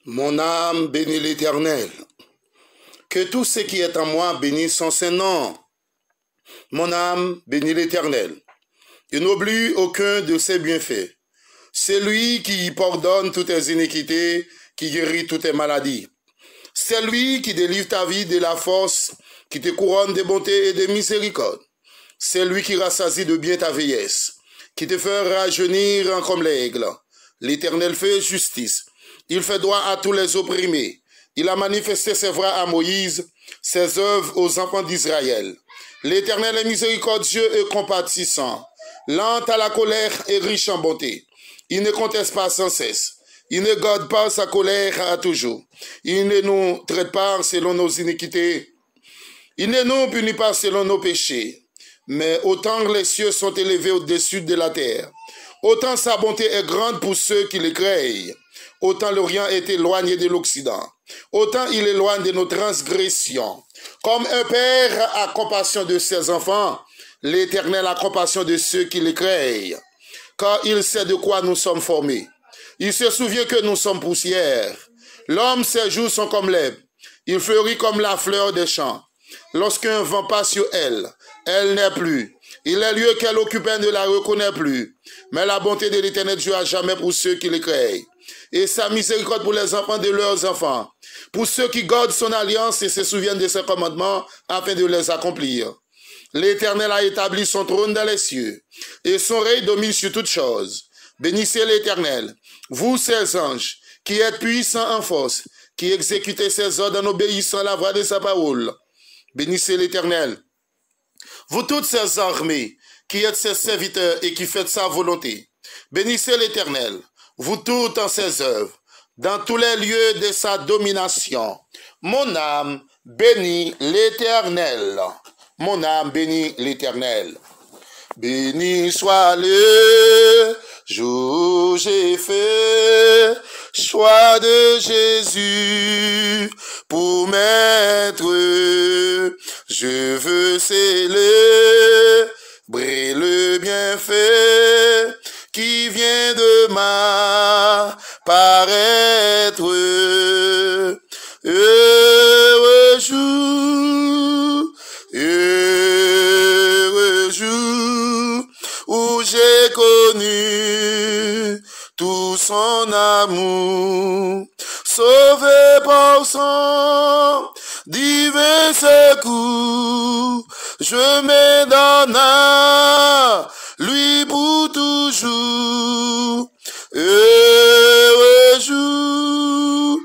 Mon âme bénit l'Éternel. Que tout ce qui est en moi bénisse son Saint-Nom. Mon âme bénit l'Éternel. Il n'oublie aucun de ses bienfaits. C'est lui qui pardonne toutes tes iniquités, qui guérit toutes tes maladies. C'est lui qui délivre ta vie de la force, qui te couronne de bonté et de miséricorde. C'est lui qui rassasie de bien ta vieillesse, qui te fait rajeunir comme l'aigle. L'Éternel fait justice. Il fait droit à tous les opprimés. Il a manifesté ses voies à Moïse, ses œuvres aux enfants d'Israël. L'Éternel est miséricordieux et compatissant, lent à la colère et riche en bonté. Il ne conteste pas sans cesse. Il ne garde pas sa colère à toujours. Il ne nous traite pas selon nos iniquités. Il ne nous punit pas selon nos péchés. Mais autant les cieux sont élevés au-dessus de la terre, autant sa bonté est grande pour ceux qui le craignent. Autant l'Orient est éloigné de l'Occident, autant il éloigne de nos transgressions. Comme un père a compassion de ses enfants, l'Éternel a compassion de ceux qui le craignent, car il sait de quoi nous sommes formés. Il se souvient que nous sommes poussière. L'homme, ses jours sont comme l'herbe. Il fleurit comme la fleur des champs. Lorsqu'un vent passe sur elle, elle n'est plus. Il est lieu qu'elle occupe, elle ne la reconnaît plus. Mais la bonté de l'Éternel Dieu à jamais pour ceux qui le craignent. Et sa miséricorde pour les enfants de leurs enfants. Pour ceux qui gardent son alliance et se souviennent de ses commandements afin de les accomplir. L'Éternel a établi son trône dans les cieux. Et son règne domine sur toutes choses. Bénissez l'Éternel, vous ses anges, qui êtes puissants en force, qui exécutez ses ordres en obéissant à la voix de sa parole. Bénissez l'Éternel, vous toutes ses armées, qui êtes ses serviteurs et qui faites sa volonté. Bénissez l'Éternel, vous toutes en ses œuvres, dans tous les lieux de sa domination. Mon âme bénit l'Éternel. Mon âme bénit l'Éternel. Béni soit le jour où j'ai fait choix de Jésus pour maître. Je veux célébrer le bienfait qui vient de m'apparaître. Heureux jour, heureux jour où j'ai connu tout son amour, sauvé par son divin secours, je me donne à lui pour toujours. Heureux jour,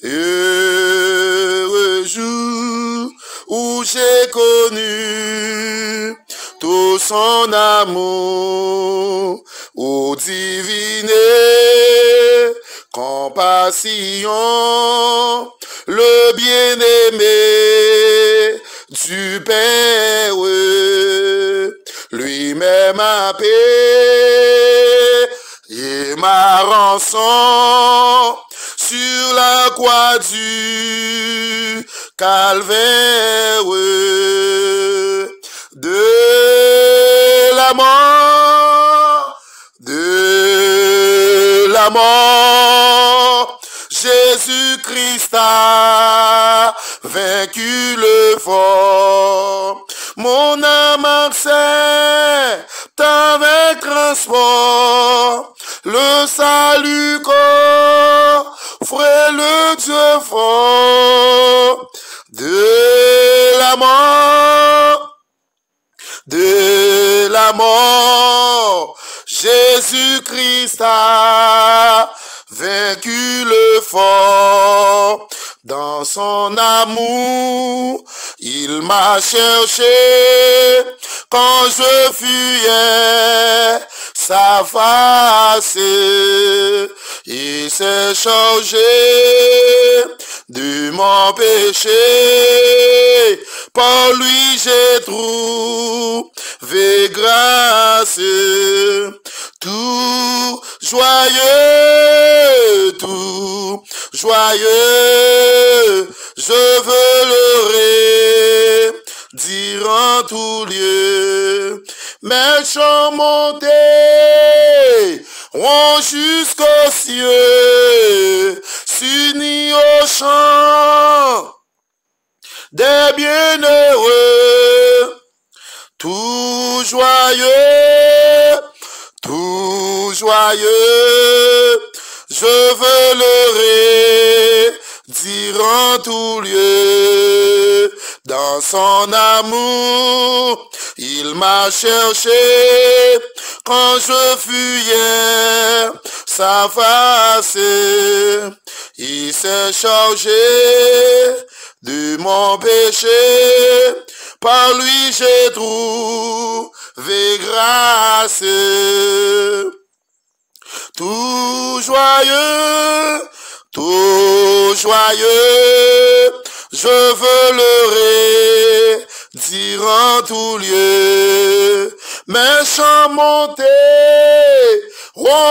heureux jour où j'ai connu tout son amour, ô divine compassion, le bien-aimé du Père, lui-même a payé ma rançon sur la croix du calvaire. De la mort, Jésus-Christ a vaincu le fort. Mon âme accepte avec transport le salut qu'offre le Dieu fort. De la mort, Jésus-Christ a vaincu le fort. Dans son amour, il m'a cherché quand je fuyais sa face. Il s'est chargé de mon péché. Par lui j'ai trouvé grâce. Tout joyeux, je veux le dire en tout lieu. Mes chants montés jusqu'aux cieux, s'unit au chant des bienheureux, tout joyeux, je veux le redire en tout lieu. Dans son amour, il m'a cherché quand je fuyais sa face. Il s'est chargé de mon péché, par lui j'ai trouvé grâce. Tout joyeux, je veux le redire en tout lieu. Mes chants monteront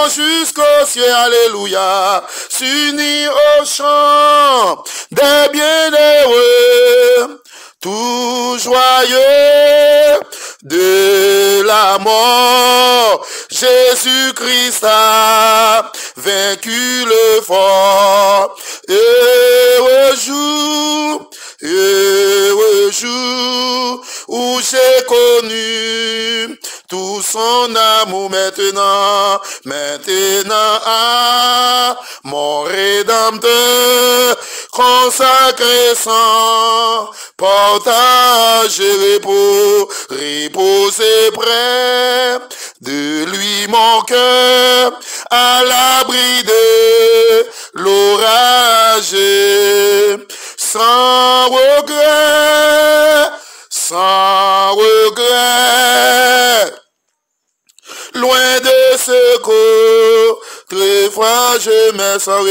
jusqu'au ciel, alléluia, s'unit au chant des bienheureux, tout joyeux de la mort. Jésus-Christ a vaincu le fort. Heureux jour où j'ai connu tout son amour. Maintenant à mon Rédempteur consacré sans partage et reposer près de lui mon cœur à l'abri de l'orage, sans regret, loin de ce côté froid, je mets sans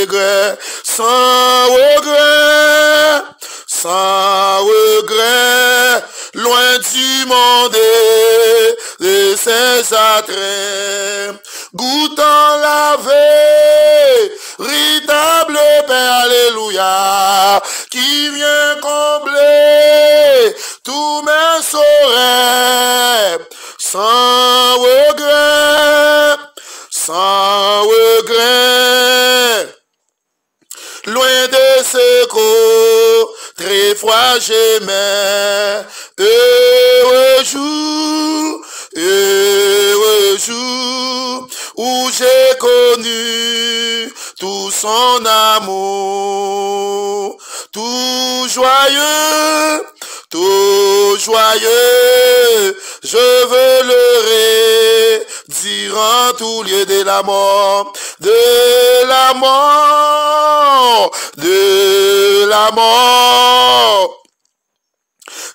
regret, loin du monde et de ses attraits, goûtant la véritable paix, alléluia, qui vient combler tous mes souhaits, sans regret, loin de ce côté froid, j'aimais. Heureux jour où j'ai connu tout son amour, tout joyeux, je veux le redire en tout lieu de la mort,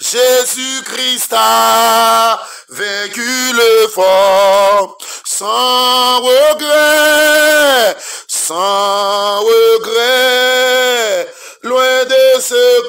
Jésus-Christ a vaincu le fort, sans regret, loin de ce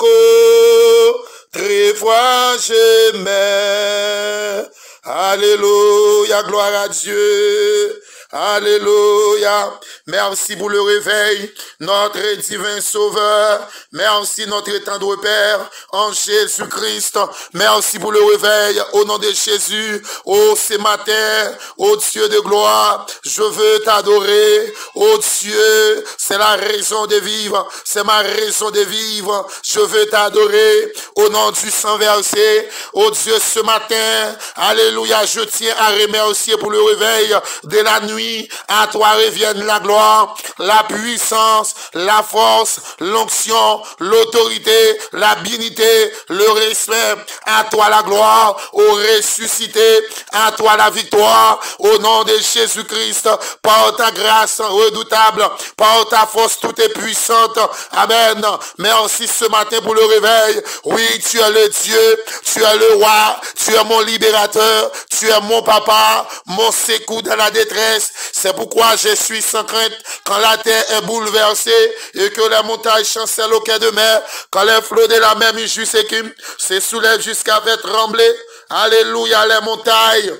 côté froid, j'aimais. Alléluia, gloire à Dieu. Alléluia. Merci pour le réveil, notre divin Sauveur. Merci notre tendre Père en Jésus-Christ. Merci pour le réveil au nom de Jésus. Oh, ce matin, oh Dieu de gloire, je veux t'adorer. Oh Dieu, c'est la raison de vivre. C'est ma raison de vivre. Je veux t'adorer au nom du sang versé. Oh Dieu, ce matin, alléluia, je tiens à remercier pour le réveil de la nuit. À toi revienne la gloire, la puissance, la force, l'onction, l'autorité, la dignité, le respect. À toi la gloire, au ressuscité. À toi la victoire, au nom de Jésus-Christ. Par ta grâce redoutable, par ta force toute est puissante. Amen. Merci ce matin pour le réveil. Oui, tu es le Dieu, tu es le roi, tu es mon libérateur, tu es mon papa, mon secours dans la détresse. C'est pourquoi je suis sans crainte quand la terre est bouleversée et que les montagnes chancellent au quai de mer, quand les flots de la mer juste écume se soulèvent jusqu'à faire trembler. Alléluia, les montagnes.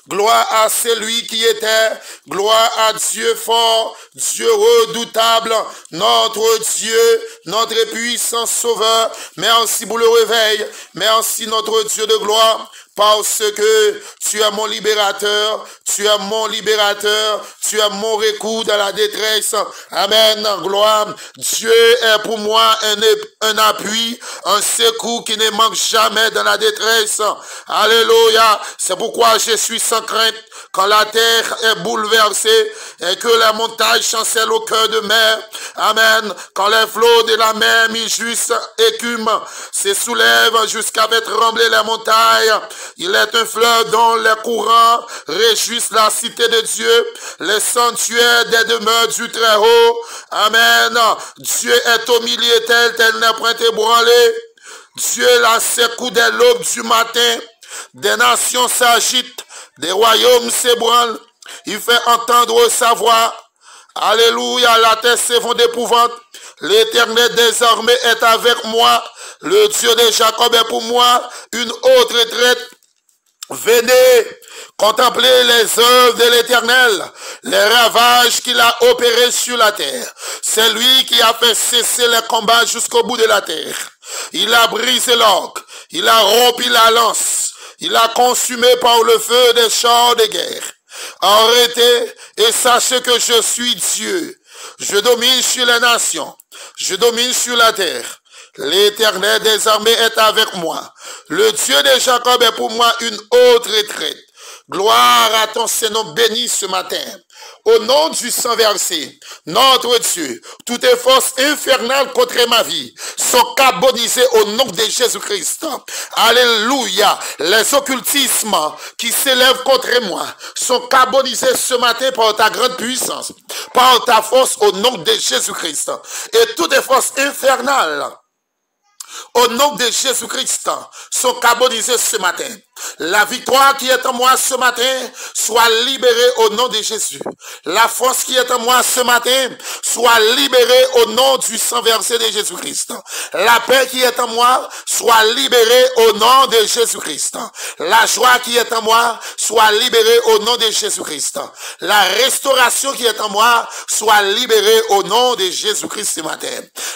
Gloire à celui qui était, gloire à Dieu fort, Dieu redoutable, notre Dieu, notre puissant sauveur. Merci pour le réveil, merci notre Dieu de gloire, parce que tu es mon libérateur, tu es mon libérateur, tu es mon recours dans la détresse. Amen, gloire. Dieu est pour moi un appui, un secours qui ne manque jamais dans la détresse. Alléluia. C'est pourquoi je suis sans crainte quand la terre est bouleversée et que les montagnes chancellent au cœur de mer. Amen. Quand les flots de la mer mi-juste écument, se soulèvent jusqu'à faire trembler les montagnes. Il est un fleuve dont les courants réjouissent la cité de Dieu, les sanctuaires des demeures du Très-Haut. Amen. Dieu est au milieu tel n'est point ébranlé. Dieu la secoue dès l'aube du matin. Des nations s'agitent, des royaumes s'ébranlent. Il fait entendre sa voix. Alléluia, la terre s'effondre d'épouvante. L'Éternel désormais est avec moi. Le Dieu de Jacob est pour moi une haute retraite. Venez contempler les œuvres de l'Éternel, les ravages qu'il a opérés sur la terre. C'est lui qui a fait cesser les combats jusqu'au bout de la terre. Il a brisé l'arc, il a rompu la lance, il a consumé par le feu des chars de guerre. Arrêtez et sachez que je suis Dieu. Je domine sur les nations, je domine sur la terre. L'Éternel des armées est avec moi. Le Dieu de Jacob est pour moi une haute retraite. Gloire à ton Saint-Nom béni ce matin. Au nom du sang versé, notre Dieu, toutes les forces infernales contre ma vie sont carbonisées au nom de Jésus-Christ. Alléluia. Les occultismes qui s'élèvent contre moi sont carbonisés ce matin par ta grande puissance, par ta force au nom de Jésus-Christ. Et toutes les forces infernales au nom de Jésus-Christ sont carbonisés ce matin. La victoire qui est en moi ce matin soit libérée au nom de Jésus. La force qui est en moi ce matin soit libérée au nom du sang versé de Jésus-Christ. La paix qui est en moi soit libérée au nom de Jésus-Christ. La joie qui est en moi soit libérée au nom de Jésus-Christ. La restauration qui est en moi soit libérée au nom de Jésus-Christ ce matin.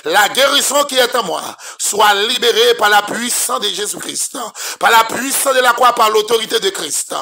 La guérison qui est en moi soit libérée par la puissance de Jésus-Christ. Par la puissance de la croix, par l'autorité de Christ.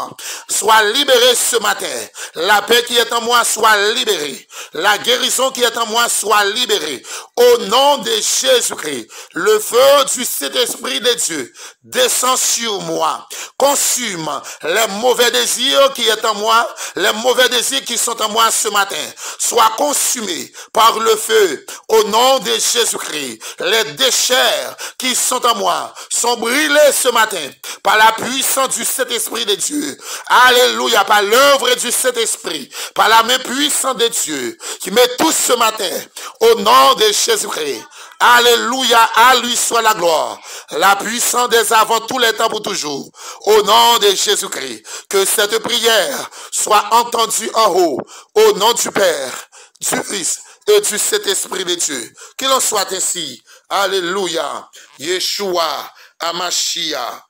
Soit libérée ce matin. La paix qui est en moi soit libérée. La guérison qui est en moi soit libérée. Au nom de Jésus-Christ, le feu du Saint-Esprit de Dieu descend sur moi. Consume les mauvais désirs qui est en moi, les mauvais désirs qui sont en moi ce matin. Soient consumés par le feu. Au nom de Jésus-Christ, les déchets qui sont en moi sont brûlés ce matin par la puissance du Saint-Esprit de Dieu. Alléluia, par l'œuvre du Saint-Esprit, par la main puissante de Dieu qui met tout ce matin au nom de Jésus-Christ. Alléluia, à lui soit la gloire, la puissance des avant tous les temps pour toujours. Au nom de Jésus-Christ, que cette prière soit entendue en haut, au nom du Père, du Fils et du Saint-Esprit de Dieu. Qu'il en soit ainsi. Alléluia. Yeshua, Amashia.